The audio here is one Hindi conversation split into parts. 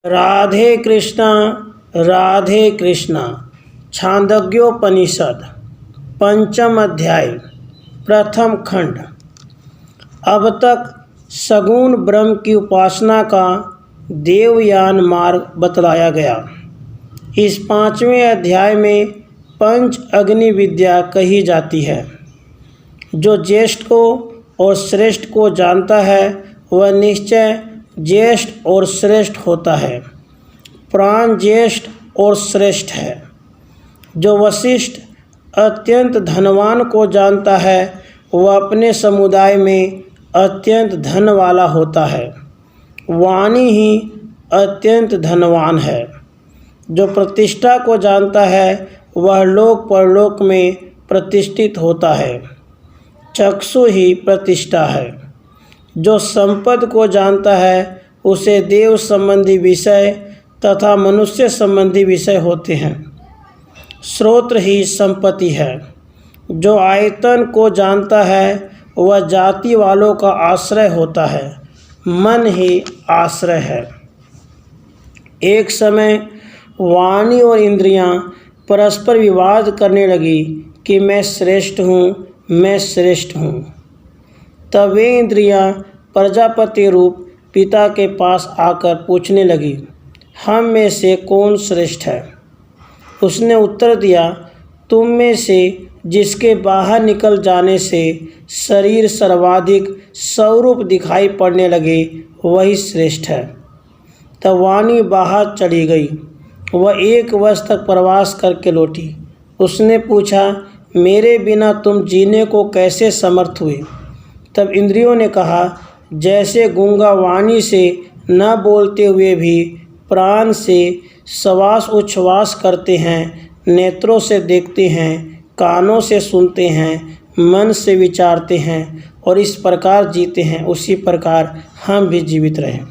राधे कृष्णा छांदोग्योपनिषद पंचम अध्याय प्रथम खंड। अब तक सगुण ब्रह्म की उपासना का देवयान मार्ग बतलाया गया। इस पांचवें अध्याय में पंच अग्नि विद्या कही जाती है। जो ज्येष्ठ को और श्रेष्ठ को जानता है वह निश्चय ज्येष्ठ और श्रेष्ठ होता है। प्राण ज्येष्ठ और श्रेष्ठ है। जो वशिष्ठ अत्यंत धनवान को जानता है वह अपने समुदाय में अत्यंत धन वाला होता है। वाणी ही अत्यंत धनवान है। जो प्रतिष्ठा को जानता है वह लोक परलोक में प्रतिष्ठित होता है। चक्षु ही प्रतिष्ठा है। जो संपद को जानता है उसे देव संबंधी विषय तथा मनुष्य संबंधी विषय होते हैं। श्रोत्र ही संपत्ति है। जो आयतन को जानता है वह जाति वालों का आश्रय होता है। मन ही आश्रय है। एक समय वाणी और इंद्रियां परस्पर विवाद करने लगी कि मैं श्रेष्ठ हूँ, मैं श्रेष्ठ हूँ। तब वे इंद्रियां प्रजापति रूप पिता के पास आकर पूछने लगी, हम में से कौन श्रेष्ठ है? उसने उत्तर दिया, तुम में से जिसके बाहर निकल जाने से शरीर सर्वाधिक स्वरूप दिखाई पड़ने लगे वही श्रेष्ठ है। तब वाणी बाहर चली गई। वह 1 वर्ष तक प्रवास करके लौटी। उसने पूछा, मेरे बिना तुम जीने को कैसे समर्थ हुए? तब इंद्रियों ने कहा, जैसे गूंगा वाणी से न बोलते हुए भी प्राण से श्वास उच्छ्वास करते हैं, नेत्रों से देखते हैं, कानों से सुनते हैं, मन से विचारते हैं और इस प्रकार जीते हैं, उसी प्रकार हम भी जीवित रहें।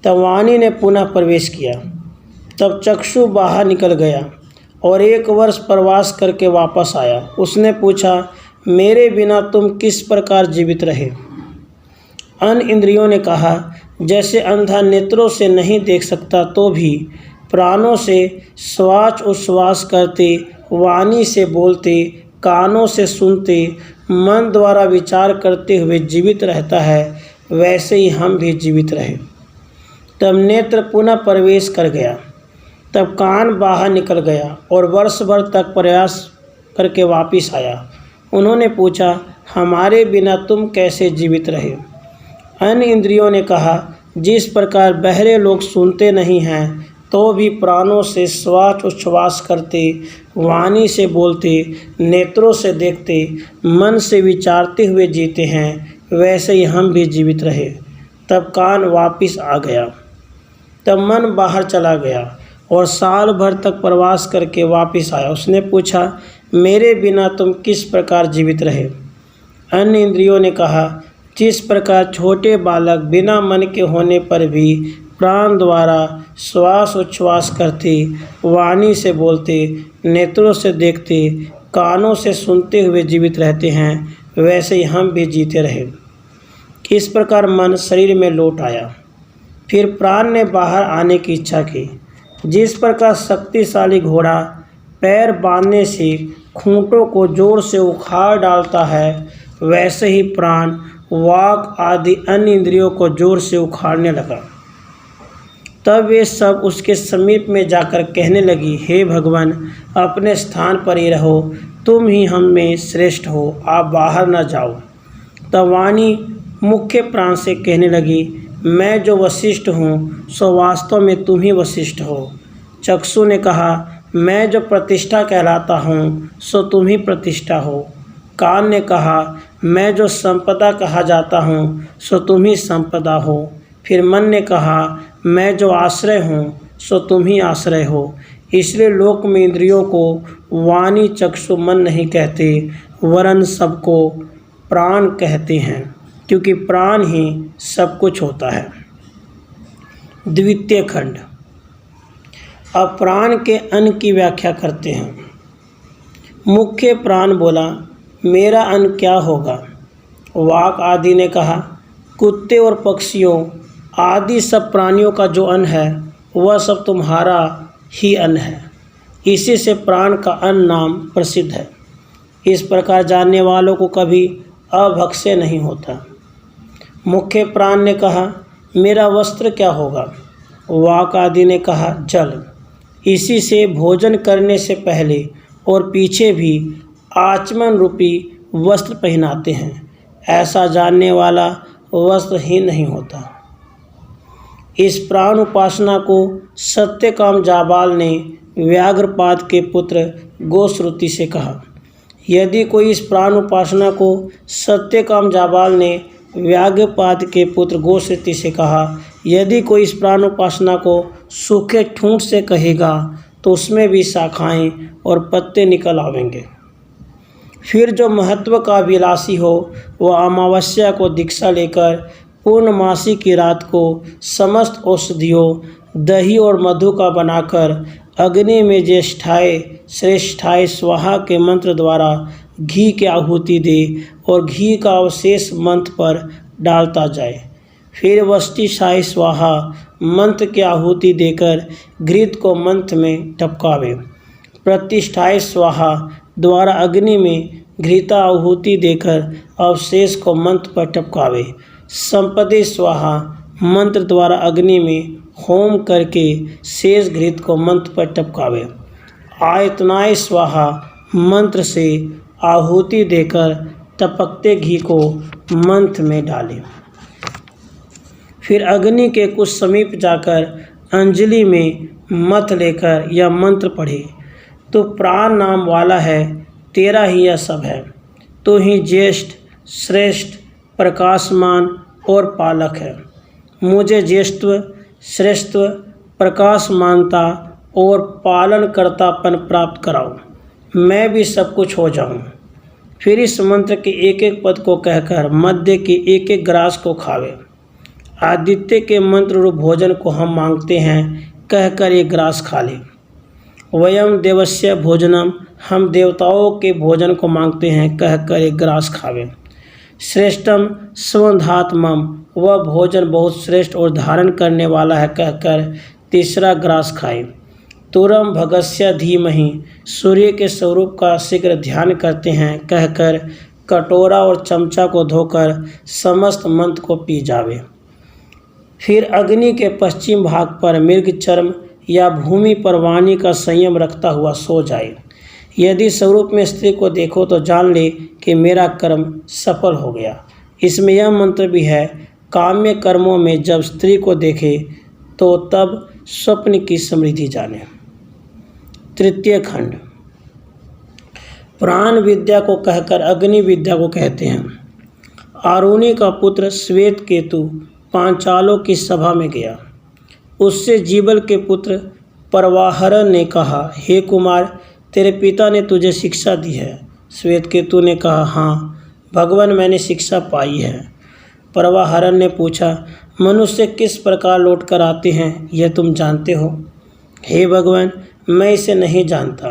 तब वाणी ने पुनः प्रवेश किया। तब चक्षु बाहर निकल गया और 1 वर्ष प्रवास करके वापस आया। उसने पूछा, मेरे बिना तुम किस प्रकार जीवित रहे? अन्य इंद्रियों ने कहा, जैसे अंधा नेत्रों से नहीं देख सकता तो भी प्राणों से श्वास उच्छ्वास करते, वाणी से बोलते, कानों से सुनते, मन द्वारा विचार करते हुए जीवित रहता है, वैसे ही हम भी जीवित रहे। तब नेत्र पुनः प्रवेश कर गया। तब कान बाहर निकल गया और वर्ष भर तक प्रयास करके वापस आया। उन्होंने पूछा, हमारे बिना तुम कैसे जीवित रहे? अन्य इंद्रियों ने कहा, जिस प्रकार बहरे लोग सुनते नहीं हैं तो भी प्राणों से श्वास उच्छ्वास करते, वाणी से बोलते, नेत्रों से देखते, मन से विचारते हुए जीते हैं, वैसे ही हम भी जीवित रहे। तब कान वापस आ गया। तब मन बाहर चला गया और साल भर तक प्रवास करके वापस आया। उसने पूछा, मेरे बिना तुम किस प्रकार जीवित रहे? अन्य इंद्रियों ने कहा, जिस प्रकार छोटे बालक बिना मन के होने पर भी प्राण द्वारा श्वास उच्छ्वास करते, वाणी से बोलते, नेत्रों से देखते, कानों से सुनते हुए जीवित रहते हैं, वैसे ही हम भी जीते रहे। इस प्रकार मन शरीर में लौट आया। फिर प्राण ने बाहर आने की इच्छा की। जिस प्रकार शक्तिशाली घोड़ा पैर बांधने से खूंटों को जोर से उखाड़ डालता है, वैसे ही प्राण वाक आदि अन्य इंद्रियों को जोर से उखाड़ने लगा। तब वे सब उसके समीप में जाकर कहने लगी, हे भगवान, अपने स्थान पर ही रहो, तुम ही हम में श्रेष्ठ हो, आप बाहर न जाओ। तब वाणी मुख्य प्राण से कहने लगी, मैं जो वशिष्ठ हूँ सो वास्तव में तुम ही वशिष्ठ हो। चक्षु ने कहा, मैं जो प्रतिष्ठा कहलाता हूँ सो तुम ही प्रतिष्ठा हो। कान ने कहा, मैं जो संपदा कहा जाता हूँ सो तुम ही संपदा हो। फिर मन ने कहा, मैं जो आश्रय हूँ सो तुम ही आश्रय हो। इसलिए लोक में इंद्रियों को वाणी चक्षु मन नहीं कहते, वरन सबको प्राण कहते हैं, क्योंकि प्राण ही सब कुछ होता है। द्वितीय खंड। अब प्राण के अन्न की व्याख्या करते हैं। मुख्य प्राण बोला, मेरा अन्न क्या होगा? वाक आदि ने कहा, कुत्ते और पक्षियों आदि सब प्राणियों का जो अन्न है वह सब तुम्हारा ही अन्न है, इसी से प्राण का अन्न नाम प्रसिद्ध है। इस प्रकार जानने वालों को कभी अभक्ष्य नहीं होता। मुख्य प्राण ने कहा, मेरा वस्त्र क्या होगा? वाक आदि ने कहा, जल। इसी से भोजन करने से पहले और पीछे भी आचमन रूपी वस्त्र पहनाते हैं। ऐसा जानने वाला वस्त्रहीन नहीं होता। इस प्राण उपासना को सत्यकाम जाबाल ने व्याघ्रपाद के पुत्र गोश्रुति से कहा। यदि कोई इस प्राण उपासना को सत्यकाम जाबाल ने व्याघ्रपाद के पुत्र गोश्रुति से कहा, यदि कोई इस प्राण उपासना को सूखे ठूंठ से कहेगा तो उसमें भी शाखाएं और पत्ते निकल आवेंगे। फिर जो महत्व का अभिलाषी हो वह अमावस्या को दीक्षा लेकर पूर्णमासी की रात को समस्त औषधियों, दही और मधु का बनाकर अग्नि में ज्येष्ठाय श्रेष्ठाय स्वाहा के मंत्र द्वारा घी की आहुति दे और घी का अवशेष मंत्र पर डालता जाए। फिर वष्टिशाय स्वाहा मंत्र की आहुति देकर घृत को मंत्र में टपकावे। प्रतिष्ठाय स्वाहा द्वारा अग्नि में घृता आहुति देकर अवशेष को मंत्र पर टपकावे। संपदे स्वाहा मंत्र द्वारा अग्नि में होम करके शेष घृत को मंत्र पर टपकावे। आयतनाय स्वाहा मंत्र से आहुति देकर टपकते घी को मंत्र में डाले। फिर अग्नि के कुछ समीप जाकर अंजलि में मत लेकर यह मंत्र पढ़े, तो प्राण नाम वाला है, तेरा ही यह सब है। तो ही ज्येष्ठ, श्रेष्ठ, प्रकाशमान और पालक है। मुझे ज्येष्ठत्व, श्रेष्ठत्व, प्रकाशमानता और पालनकर्तापन प्राप्त कराओ, मैं भी सब कुछ हो जाऊं। फिर इस मंत्र के एक एक पद को कहकर मध्य के एक एक ग्रास को खावे। आदित्य के मंत्र रूप भोजन को हम मांगते हैं, कहकर एक ग्रास खा ले। वयम देवस्य भोजनम, हम देवताओं के भोजन को मांगते हैं, कहकर एक ग्रास खावे। श्रेष्ठम स्वधात्मम, वह भोजन बहुत श्रेष्ठ और धारण करने वाला है, कहकर तीसरा ग्रास खाए। तुरम भगस्य धीमहि, सूर्य के स्वरूप का शीघ्र ध्यान करते हैं, कहकर कटोरा और चमचा को धोकर समस्त मंत्र को पी जावे। फिर अग्नि के पश्चिम भाग पर मृग चर्म या भूमि पर वाणी का संयम रखता हुआ सो जाए। यदि स्वरूप में स्त्री को देखो तो जान ले कि मेरा कर्म सफल हो गया। इसमें यह मंत्र भी है, काम्य कर्मों में जब स्त्री को देखे तो तब स्वप्न की समृद्धि जाने। तृतीय खंड, प्राण विद्या को कहकर अग्नि विद्या को कहते हैं। आरुणि का पुत्र श्वेत केतु पांचालों की सभा में गया। उससे जीवल के पुत्र परवाहरन ने कहा, हे कुमार, तेरे पिता ने तुझे शिक्षा दी है। श्वेत केतु ने कहा, हाँ भगवान, मैंने शिक्षा पाई है। परवाहरन ने पूछा, मनुष्य किस प्रकार लौट कर आते हैं यह तुम जानते हो? हे भगवान, मैं इसे नहीं जानता।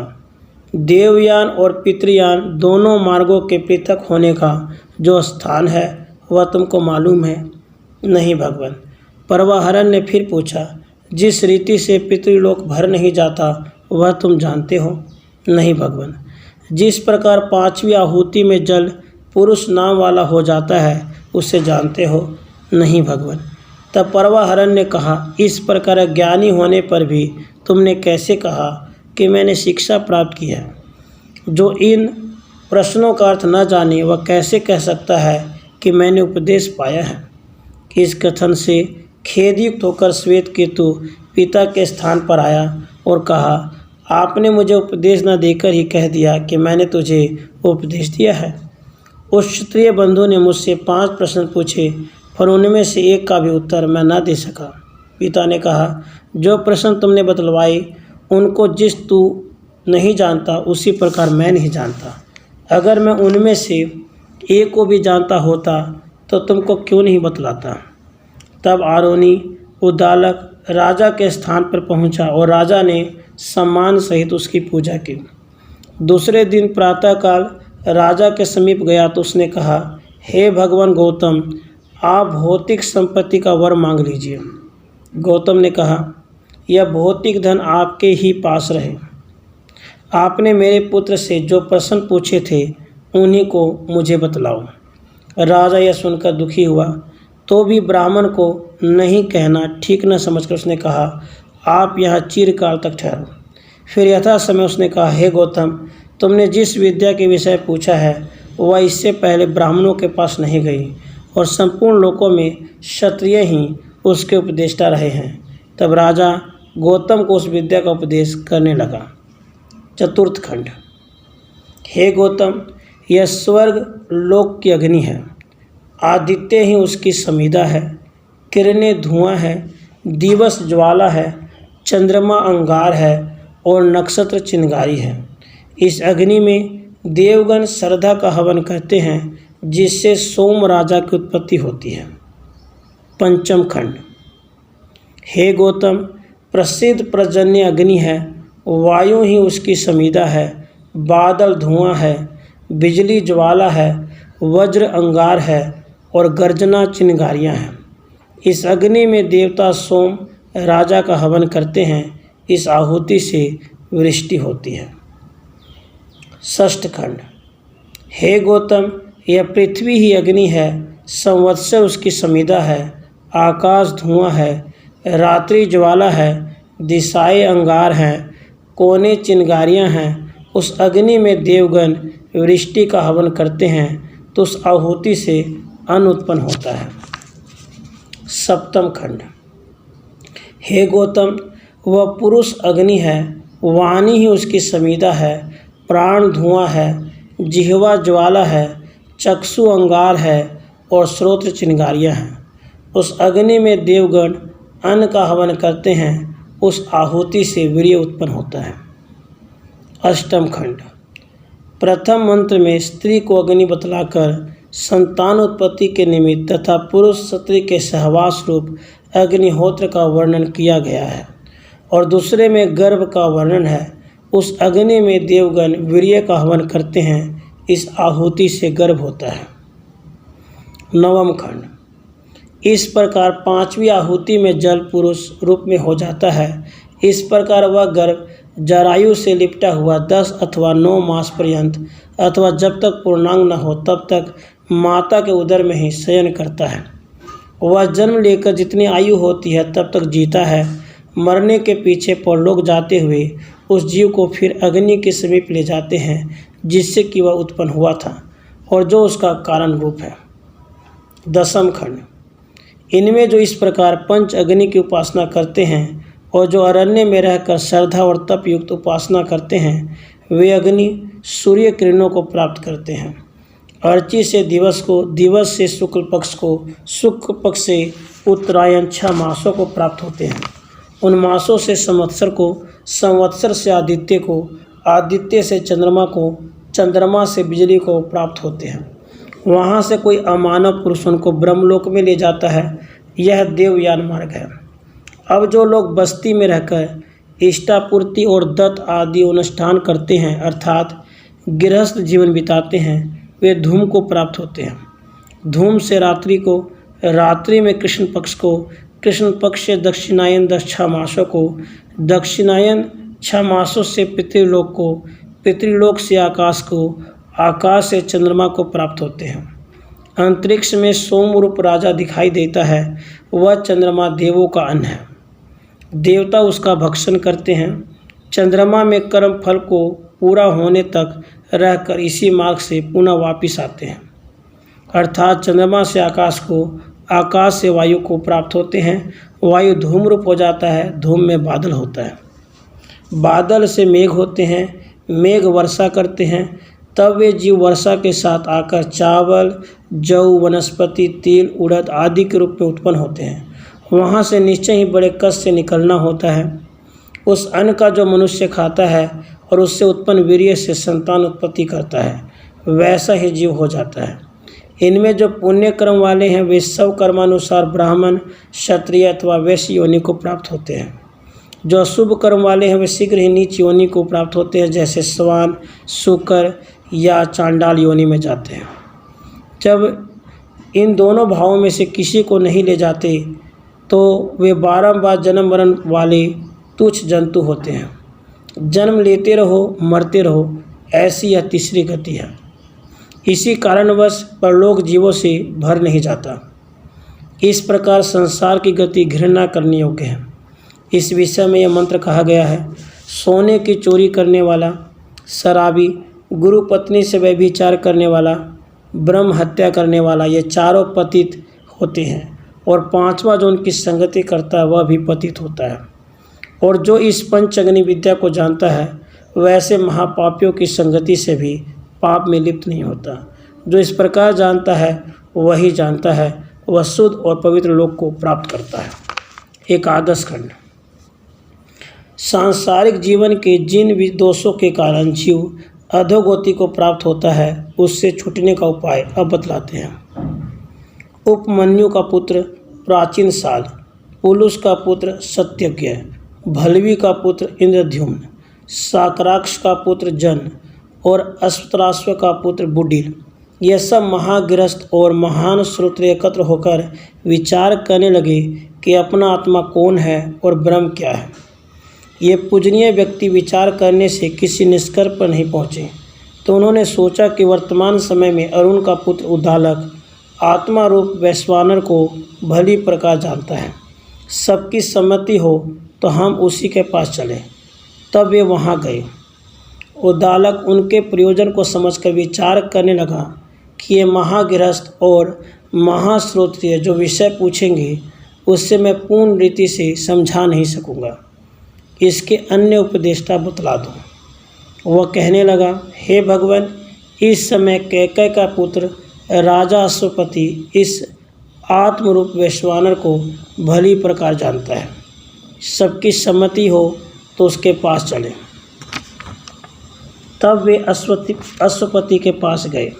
देवयान और पितृयान दोनों मार्गों के पृथक होने का जो स्थान है वह तुमको मालूम है? नहीं भगवान। परवाहरन ने फिर पूछा, जिस रीति से पितृलोक भर नहीं जाता वह तुम जानते हो? नहीं भगवान। जिस प्रकार पांचवी आहुति में जल पुरुष नाम वाला हो जाता है उसे जानते हो? नहीं भगवान। तब परवाहरन ने कहा, इस प्रकार ज्ञानी होने पर भी तुमने कैसे कहा कि मैंने शिक्षा प्राप्त की है? जो इन प्रश्नों का अर्थ न जाने वह कैसे कह सकता है कि मैंने उपदेश पाया है? इस कथन से खेदयुक्त होकर श्वेत केतु पिता के स्थान पर आया और कहा, आपने मुझे उपदेश न देकर ही कह दिया कि मैंने तुझे उपदेश दिया है। उस क्षत्रिय बंधु ने मुझसे 5 प्रश्न पूछे, पर उनमें से एक का भी उत्तर मैं न दे सका। पिता ने कहा, जो प्रश्न तुमने बतलवाए उनको जिस तू नहीं जानता उसी प्रकार मैं नहीं जानता। अगर मैं उनमें से एक को भी जानता होता तो तुमको क्यों नहीं बतलाता? तब आरोनी उद्दालक राजा के स्थान पर पहुंचा और राजा ने सम्मान सहित उसकी पूजा की। दूसरे दिन प्रातःकाल राजा के समीप गया तो उसने कहा, हे भगवान गौतम, आप भौतिक संपत्ति का वर मांग लीजिए। गौतम ने कहा, यह भौतिक धन आपके ही पास रहे। आपने मेरे पुत्र से जो प्रश्न पूछे थे उन्हीं को मुझे बतलाओ। राजा यह सुनकर दुखी हुआ, तो भी ब्राह्मण को नहीं कहना ठीक न समझकर उसने कहा, आप यहाँ चिरकाल तक ठहरो। फिर यथा समय उसने कहा, हे गौतम, तुमने जिस विद्या के विषय पूछा है वह इससे पहले ब्राह्मणों के पास नहीं गई और संपूर्ण लोकों में क्षत्रिय ही उसके उपदेष्टा रहे हैं। तब राजा गौतम को उस विद्या का उपदेश करने लगा। चतुर्थ खंड। हे गौतम, यह स्वर्ग लोक की अग्नि है, आदित्य ही उसकी समीदा है, किरणें धुआं है, दिवस ज्वाला है, चंद्रमा अंगार है और नक्षत्र चिंगारी है। इस अग्नि में देवगण श्रद्धा का हवन करते हैं, जिससे सोम राजा की उत्पत्ति होती है। पंचम खंड। हे गौतम, प्रसिद्ध पर्जन्य अग्नि है, वायु ही उसकी समीदा है, बादल धुआं है, बिजली ज्वाला है, वज्र अंगार है और गर्जना चिंगारियाँ हैं। इस अग्नि में देवता सोम राजा का हवन करते हैं, इस आहुति से वृष्टि होती है। षष्ठ खंड। हे गौतम, यह पृथ्वी ही अग्नि है, संवत्सर उसकी समीदा है, आकाश धुआं है, रात्रि ज्वाला है, दिशाएं अंगार हैं, कोने चिंगारियां हैं। उस अग्नि में देवगण वृष्टि का हवन करते हैं, तो उस आहुति से अन्न उत्पन्न होता है। सप्तम खंड। हे गौतम, वह पुरुष अग्नि है, वाणी ही उसकी समीदा है, प्राण धुआं है, जिह्वा ज्वाला है, चक्षु अंगार है और श्रोत्र चिंगारियां हैं। उस अग्नि में देवगण अन्न का हवन करते हैं, उस आहुति से वीर्य उत्पन्न होता है। अष्टम खंड। प्रथम मंत्र में स्त्री को अग्नि बतलाकर संतान उत्पत्ति के निमित्त तथा पुरुष स्त्री के सहवास रूप अग्निहोत्र का वर्णन किया गया है और दूसरे में गर्भ का वर्णन है। उस अग्नि में देवगण वीर्य का हवन करते हैं, इस आहुति से गर्भ होता है। नवम खंड। इस प्रकार पांचवी आहुति में जल पुरुष रूप में हो जाता है। इस प्रकार वह गर्भ जरायु से लिपटा हुआ 10 अथवा 9 मास पर्यंत अथवा जब तक पूर्णांग न हो तब तक माता के उदर में ही शयन करता है। वह जन्म लेकर जितनी आयु होती है तब तक जीता है। मरने के पीछे परलोक जाते हुए उस जीव को फिर अग्नि के समीप ले जाते हैं, जिससे कि वह उत्पन्न हुआ था और जो उसका कारण रूप है। दसम खंड। इनमें जो इस प्रकार पंच अग्नि की उपासना करते हैं और जो अरण्य में रहकर श्रद्धा और तप युक्त उपासना करते हैं, वे अग्नि सूर्य किरणों को प्राप्त करते हैं। अर्ची से दिवस को, दिवस से शुक्ल पक्ष को, शुक्ल पक्ष से उत्तरायण 6 मासों को प्राप्त होते हैं। उन मासों से संवत्सर को, संवत्सर से आदित्य को, आदित्य से चंद्रमा को, चंद्रमा से बिजली को प्राप्त होते हैं। वहाँ से कोई अमानव पुरुष उनको ब्रह्मलोक में ले जाता है। यह देवयान मार्ग है। अब जो लोग बस्ती में रहकर इष्टापूर्ति और दत्त आदि अनुष्ठान करते हैं, अर्थात गृहस्थ जीवन बिताते हैं, वे धूम को प्राप्त होते हैं। धूम से रात्रि को, रात्रि में कृष्ण पक्ष को, कृष्ण पक्ष से दक्षिणायन 6 मासों को, दक्षिणायन 6 मासों से पितृलोक को, पितृलोक से आकाश को, आकाश से चंद्रमा को प्राप्त होते हैं। अंतरिक्ष में सोम रूप राजा दिखाई देता है। वह चंद्रमा देवों का अन्न है, देवता उसका भक्षण करते हैं। चंद्रमा में कर्म फल को पूरा होने तक रहकर इसी मार्ग से पुनः वापिस आते हैं, अर्थात चंद्रमा से आकाश को, आकाश से वायु को प्राप्त होते हैं। वायु धूम रूप हो जाता है, धूम में बादल होता है, बादल से मेघ होते हैं, मेघ वर्षा करते हैं। तब वे जीव वर्षा के साथ आकर चावल, जौ, वनस्पति, तिल, उड़द आदि के रूप में उत्पन्न होते हैं। वहाँ से निश्चय ही बड़े कष्ट से निकलना होता है। उस अन्न का जो मनुष्य खाता है और उससे उत्पन्न वीर्य से संतान उत्पत्ति करता है, वैसा ही जीव हो जाता है। इनमें जो पुण्य कर्म वाले हैं वे सब कर्मानुसार ब्राह्मण, क्षत्रिय अथवा वैश्य योनि को प्राप्त होते हैं। जो अशुभ कर्म वाले हैं वे शीघ्र ही नीच योनि को प्राप्त होते हैं, जैसे स्वान, शुकर या चांडाल योनि में जाते हैं। जब इन दोनों भावों में से किसी को नहीं ले जाते तो वे बारंबार जन्म मरण वाले तुच्छ जंतु होते हैं। जन्म लेते रहो मरते रहो, ऐसी यह तीसरी गति है। इसी कारणवश परलोक जीवों से भर नहीं जाता। इस प्रकार संसार की गति घृणा करने योग्य है। इस विषय में यह मंत्र कहा गया है, सोने की चोरी करने वाला, शराबी, गुरु पत्नी से व्यभिचार करने वाला, ब्रह्म हत्या करने वाला, ये चारों पतित होते हैं। और पांचवा जो उनकी संगति करता है वह भी पतित होता है। और जो इस पंचअग्नि विद्या को जानता है वैसे महापापियों की संगति से भी पाप में लिप्त नहीं होता। जो इस प्रकार जानता है वही जानता है, वह शुद्ध और पवित्र लोक को प्राप्त करता है। एकादश खंड। सांसारिक जीवन के जिन भी दोषों के कारण जीव अधोगति को प्राप्त होता है उससे छूटने का उपाय अब बतलाते हैं। उपमन्यु का पुत्र प्राचीन साल, पुलुस का पुत्र सत्यज्ञ, भल्वी का पुत्र इंद्रद्युम्न, साकराक्ष का पुत्र जन और अश्वत्राश्व का पुत्र बुडिल, ये सब महागृहस्थ और महान श्रोत्र एकत्र होकर विचार करने लगे कि अपना आत्मा कौन है और ब्रह्म क्या है। ये पूजनीय व्यक्ति विचार करने से किसी निष्कर्ष पर नहीं पहुँचे, तो उन्होंने सोचा कि वर्तमान समय में अरुण का पुत्र उद्दालक आत्मा रूप वैश्वानर को भली प्रकार जानता है। सबकी सम्मति हो तो हम उसी के पास चलें। तब वे वहाँ गए। उद्दालक उनके प्रयोजन को समझकर विचार करने लगा कि ये महागृहस्थ और महाश्रोत्रिय जो विषय पूछेंगे उससे मैं पूर्ण रीति से समझा नहीं सकूँगा। इसके अन्य उपदेष्टा बतला दूँ। वह कहने लगा, हे भगवान, इस समय कैकय का पुत्र राजा अश्वपति इस आत्मरूप वैश्वानर को भली प्रकार जानता है। सबकी सम्मति हो तो उसके पास चले। तब वे अश्वपति के पास गए।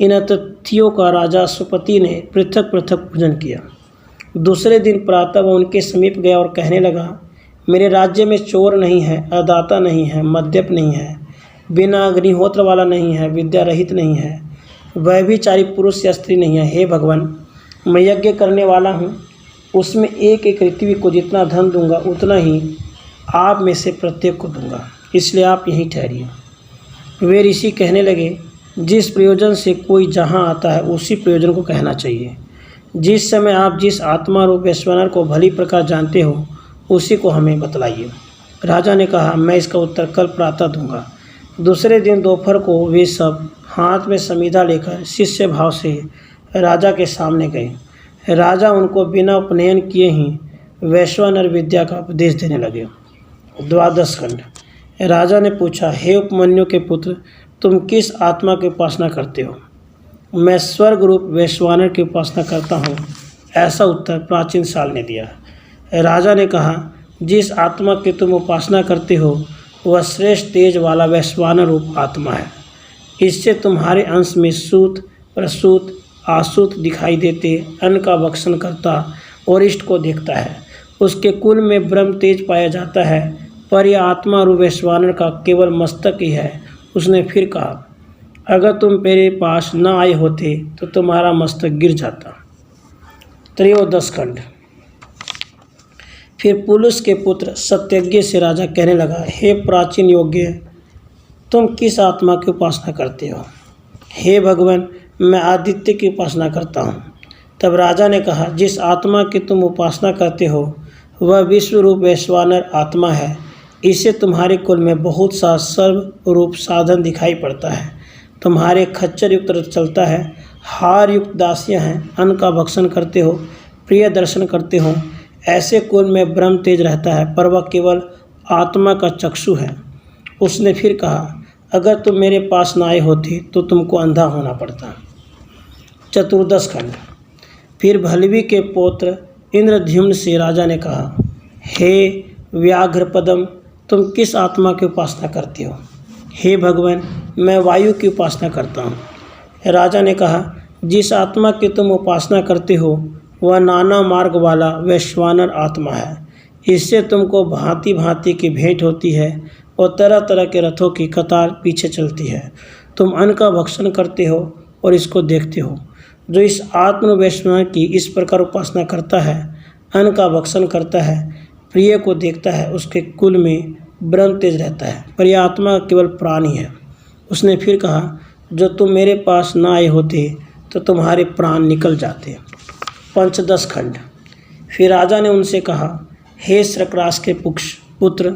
इन अतिथियों का राजा अश्वपति ने पृथक पृथक पूजन किया। दूसरे दिन प्रातः वह उनके समीप गया और कहने लगा, मेरे राज्य में चोर नहीं है, अदाता नहीं है, मद्यप नहीं है, बिना अग्निहोत्र वाला नहीं है, विद्या रहित नहीं है, व्यभिचारी पुरुष या स्त्री नहीं है। हे भगवान, मैं यज्ञ करने वाला हूँ, उसमें एक एक ऋत्वी को जितना धन दूंगा उतना ही आप में से प्रत्येक को दूंगा, इसलिए आप यहीं ठहरिए। वे ऋषि कहने लगे, जिस प्रयोजन से कोई जहाँ आता है उसी प्रयोजन को कहना चाहिए। जिस समय आप जिस आत्मा रूप वैश्वानर को भली प्रकार जानते हो उसी को हमें बतलाइए। राजा ने कहा, मैं इसका उत्तर कल प्रातः दूंगा। दूसरे दिन दोपहर को वे सब हाथ में समीधा लेकर शिष्य भाव से राजा के सामने गए। राजा उनको बिना उपनयन किए ही वैश्वानर विद्या का उपदेश देने लगे। द्वादश खंड। राजा ने पूछा, हे उपमन्यु के पुत्र, तुम किस आत्मा की उपासना करते हो? मैं स्वर्ग रूप वैश्वानर की उपासना करता हूँ, ऐसा उत्तर प्राचीन साल ने दिया। राजा ने कहा, जिस आत्मा की तुम उपासना करते हो वह श्रेष्ठ तेज वाला वैश्वानर रूप आत्मा है। इससे तुम्हारे अंश में सूत, प्रसूत, आसूत दिखाई देते, अन्न का भक्षण करता और इष्ट को देखता है। उसके कुल में ब्रह्म तेज पाया जाता है, पर यह आत्मा रूप वैश्वानर का केवल मस्तक ही है। उसने फिर कहा, अगर तुम मेरे पास न आए होते तो तुम्हारा मस्तक गिर जाता। त्रयोदश खंड। फिर पुलुस के पुत्र सत्यज्ञ से राजा कहने लगा, हे प्राचीन योग्य, तुम किस आत्मा की उपासना करते हो? हे भगवान, मैं आदित्य की उपासना करता हूँ। तब राजा ने कहा, जिस आत्मा की तुम उपासना करते हो वह विश्व रूप वैश्वानर आत्मा है। इससे तुम्हारे कुल में बहुत सा सर्व रूप साधन दिखाई पड़ता है। तुम्हारे खच्चर युक्त रथ चलता है, हार युक्त दासियाँ हैं, अन्न का भक्षण करते हो, प्रिय दर्शन करते हो। ऐसे कुल में ब्रह्म तेज रहता है, पर वह केवल आत्मा का चक्षु है। उसने फिर कहा, अगर तुम मेरे पास न आए होते तो तुमको अंधा होना पड़ता। चतुर्दश खंड। फिर भल्वी के पौत्र इंद्रद्युम्न से राजा ने कहा, हे व्याघ्रपदम, तुम किस आत्मा की उपासना करते हो? हे भगवान, मैं वायु की उपासना करता हूँ। राजा ने कहा, जिस आत्मा की तुम उपासना करते हो वह नाना मार्ग वाला वैश्वानर आत्मा है। इससे तुमको भांति भांति की भेंट होती है और तरह तरह के रथों की कतार पीछे चलती है। तुम अन्न का भक्षण करते हो और इसको देखते हो। जो इस आत्मवैष्णव की इस प्रकार उपासना करता है, अन्न का भक्षण करता है, प्रिय को देखता है, उसके कुल में ब्रह्म तेज रहता है, पर यह आत्मा केवल प्राण ही है। उसने फिर कहा, जो तुम मेरे पास न आए होते तो तुम्हारे प्राण निकल जाते। पंचदश खंड। फिर राजा ने उनसे कहा, हे शृकरास के पुत्र,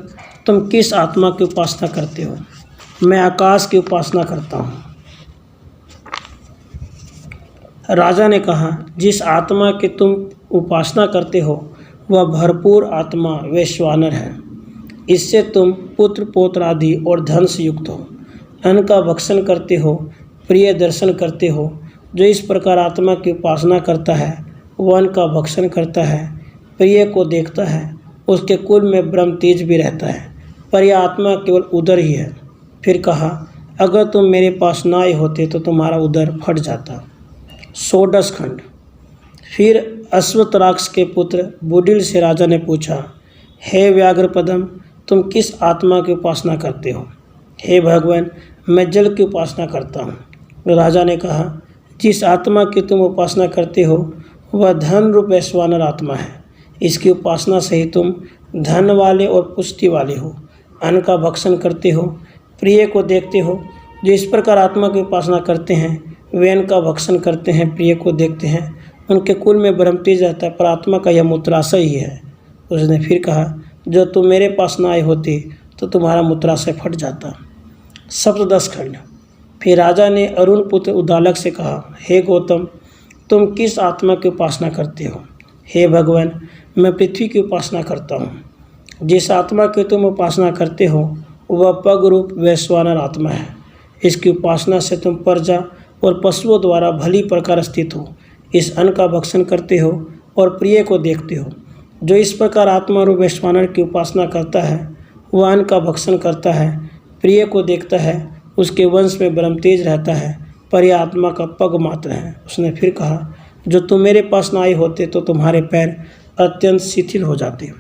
तुम किस आत्मा की उपासना करते हो? मैं आकाश की उपासना करता हूँ। राजा ने कहा, जिस आत्मा की तुम उपासना करते हो वह भरपूर आत्मा वैश्वानर है। इससे तुम पुत्र पौत्र आदि और धन से युक्त हो, अन्न का भक्षण करते हो, प्रिय दर्शन करते हो। जो इस प्रकार आत्मा की उपासना करता है वह अन्न का भक्षण करता है, प्रिय को देखता है, उसके कुल में ब्रह्म तेज भी रहता है, पर यह आत्मा केवल उदर ही है। फिर कहा, अगर तुम मेरे पास न आए होते तो तुम्हारा उदर फट जाता। षोडश खंड। फिर अश्वत्थराक्ष के पुत्र बुडिल से राजा ने पूछा, हे व्याघ्रपदम, तुम किस आत्मा की उपासना करते हो? हे भगवान, मैं जल की उपासना करता हूँ। राजा ने कहा, जिस आत्मा की तुम उपासना करते हो वह धन रूप वैश्वानर आत्मा है। इसकी उपासना से ही तुम धन वाले और पुष्टि वाले हो, अन्न का भक्षण करते हो, प्रिय को देखते हो। जो इस प्रकार आत्मा की उपासना करते हैं वे अन्न का भक्षण करते हैं, प्रिय को देखते हैं, उनके कुल में ब्रह्म तेज रहता है, पर आत्मा का यह मूत्राशय ही है। उसने फिर कहा, जो तुम मेरे पास न आए होते तो तुम्हारा मूत्राशय फट जाता। सप्तदश खंड। फिर राजा ने अरुण पुत्र उद्दालक से कहा, हे गौतम, तुम किस आत्मा की उपासना करते हो? हे भगवान, मैं पृथ्वी की उपासना करता हूँ। जिस आत्मा की तुम उपासना करते हो वह पग रूप वैश्वानर आत्मा है। इसकी उपासना से तुम प्रजा और पशुओं द्वारा भली प्रकार स्थित हो, इस अन्न का भक्षण करते हो और प्रिय को देखते हो। जो इस प्रकार आत्मा रूप वैश्वानर की उपासना करता है वह अन्न का भक्षण करता है, प्रिय को देखता है, उसके वंश में ब्रह्म तेज रहता है, पर यह आत्मा का पग मात्र है। उसने फिर कहा, जो तुम मेरे पास न आए होते तो तुम्हारे पैर अत्यंत शिथिल हो जाते।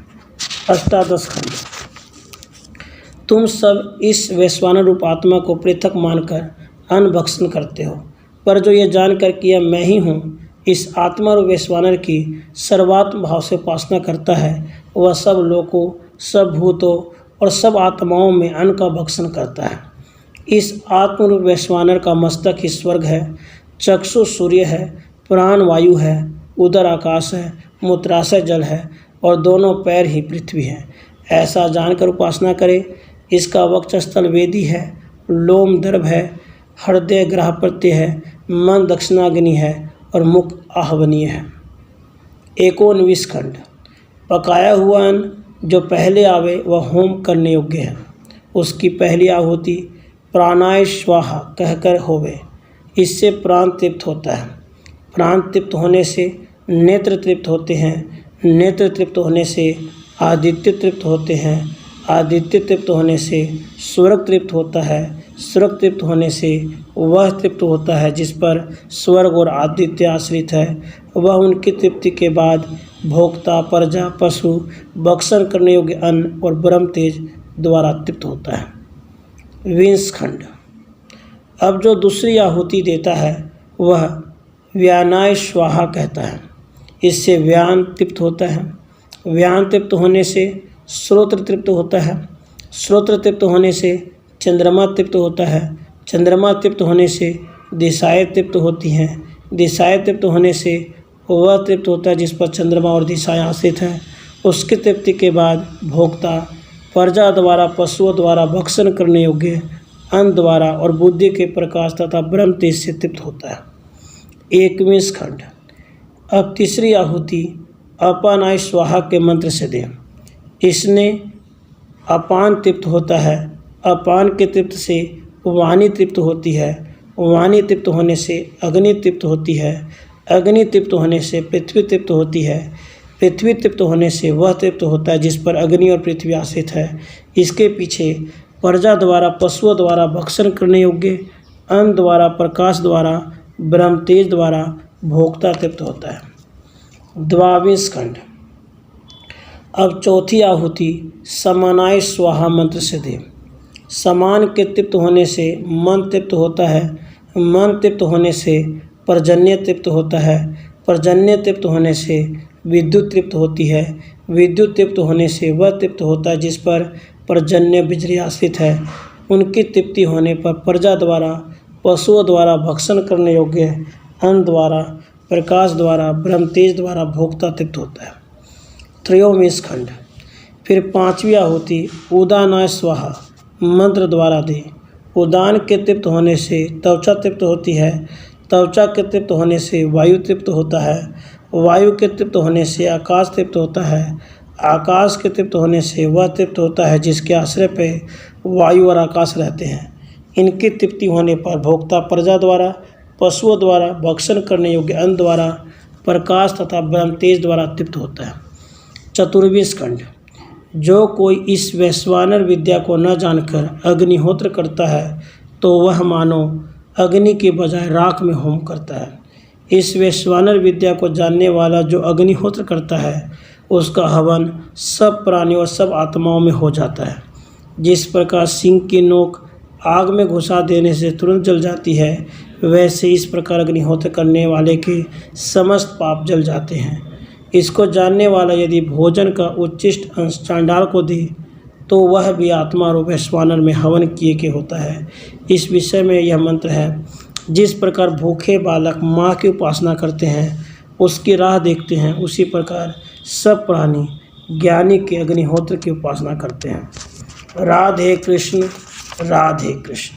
अष्टादश खंड। तुम सब इस वैश्वानर रूप आत्मा को पृथक मानकर अन्न भक्षण करते हो, पर जो यह जानकर कि यह मैं ही हूँ, इस आत्मा रूप वैश्वानर की सर्वात्म भाव से उपासना करता है, वह सब लोकों, सब भूतों और सब आत्माओं में अन्न का भक्षण करता है। इस आत्मरूप वैश्वानर का मस्तक ही स्वर्ग है, चक्षु सूर्य है, प्राण वायु है, उदर आकाश है, मूत्राशय जल है और दोनों पैर ही पृथ्वी है। ऐसा जानकर उपासना करे। इसका वक्षस्थल वेदी है, लोम दर्भ है, हृदय ग्रह प्रत्यय है, मन दक्षिणाग्नि है और मुख आहवनीय है। 19 खंड। पकाया हुआ अन्न जो पहले आवे वह होम करने योग्य है। उसकी पहली आहुति प्राणाय स्वाहा कहकर होवे, इससे प्राण तृप्त होता है। प्राण तृप्त होने से नेत्र तृप्त होते हैं, नेत्र तृप्त होने से आदित्य तृप्त होते हैं, आदित्य तृप्त होने से स्वर्ग तृप्त होता है, स्वर्ग तृप्त होने से वह तृप्त होता है जिस पर स्वर्ग और आदित्य आश्रित है। वह उनकी तृप्ति के बाद भोक्ता, प्रजा, पशु, भक्षण करने योग्य अन्न और ब्रह्म तेज द्वारा तृप्त होता है। 20 खंड। अब जो दूसरी आहुति देता है वह व्यानाय स्वाहा कहता है। इससे व्यान तृप्त होता है। व्यान तृप्त होने से श्रोत्र तृप्त होता है। श्रोत्र तृप्त होने से चंद्रमा तृप्त होता है। चंद्रमा तृप्त होने से दिशाएं तृप्त होती हैं। दिशाएं तृप्त होने से वह तृप्त होता है जिस पर चंद्रमा और दिशाएं आश्रित हैं। उसकी तृप्ति के बाद भोक्ता, प्रजा द्वारा, पशुओं द्वारा भक्षण करने योग्य अन्न द्वारा और बुद्धि के प्रकाश तथा ब्रह्म तेज से तृप्त होता है। 21 खंड। अब तीसरी आहुति अपानाय स्वाहा के मंत्र से दें। इसने अपान तृप्त होता है। अपान के तृप्त से वाणी तृप्त होती है। वाणी तृप्त होने से अग्नि तृप्त होती है। अग्नि तृप्त होने से पृथ्वी तृप्त होती है। पृथ्वी तृप्त होने से वह तृप्त होता है जिस पर अग्नि और पृथ्वी आश्रित है। इसके पीछे प्रजा द्वारा, पशुओं द्वारा भक्षण करने योग्य अन्न द्वारा, प्रकाश द्वारा, ब्रह्म तेज द्वारा भोक्ता तृप्त होता है। 22 खंड। अब चौथी आहुति समानाय स्वाहा मंत्र से दें। समान के तृप्त होने से मन तृप्त होता है। मन तृप्त होने से पर्जन्य तृप्त होता है, पर्जन्य तृप्त होने से विद्युत तृप्त होती है, विद्युत तृप्त होने से वह तृप्त होता है जिस पर पर्जन्य बिजली आश्रित है। उनकी तृप्ति होने पर प्रजा द्वारा, पशुओं द्वारा भक्षण करने योग्य अन्न द्वारा, प्रकाश द्वारा, ब्रह्म तेज द्वारा भोक्ता तृप्त होता है। त्रयोदश खंड। फिर पांचवी आहुति उदानाय स्वाहा मंत्र द्वारा दे। उदान के तृप्त होने से त्वचा तृप्त होती है, त्वचा के तृप्त होने से वायु तृप्त होता है, वायु के तृप्त होने से आकाश तृप्त होता है, आकाश के तृप्त होने से वह तृप्त होता है जिसके आश्रय पे वायु और आकाश रहते हैं। इनकी तृप्ति होने पर भोक्ता प्रजा द्वारा, पशुओं द्वारा, भक्षण करने योग्य अन्न द्वारा, प्रकाश तथा ब्रह्म तेज द्वारा तृप्त होता है। चतुर्विश खंड। जो कोई इस वैश्वानर विद्या को न जानकर अग्निहोत्र करता है तो वह मानो अग्नि के बजाय राख में होम करता है। इस वैश्वानर विद्या को जानने वाला जो अग्निहोत्र करता है उसका हवन सब प्राणियों और सब आत्माओं में हो जाता है। जिस प्रकार सिंह की नोक आग में घुसा देने से तुरंत जल जाती है, वैसे इस प्रकार अग्निहोत्र करने वाले के समस्त पाप जल जाते हैं। इसको जानने वाला यदि भोजन का उच्चिष्ट अंश चांडाल को दे तो वह भी आत्मा और वैश्वानर में हवन किए के होता है। इस विषय में यह मंत्र है, जिस प्रकार भूखे बालक माँ की उपासना करते हैं, उसकी राह देखते हैं, उसी प्रकार सब प्राणी ज्ञानी के अग्निहोत्र की उपासना करते हैं। राधे कृष्ण, राधे कृष्ण।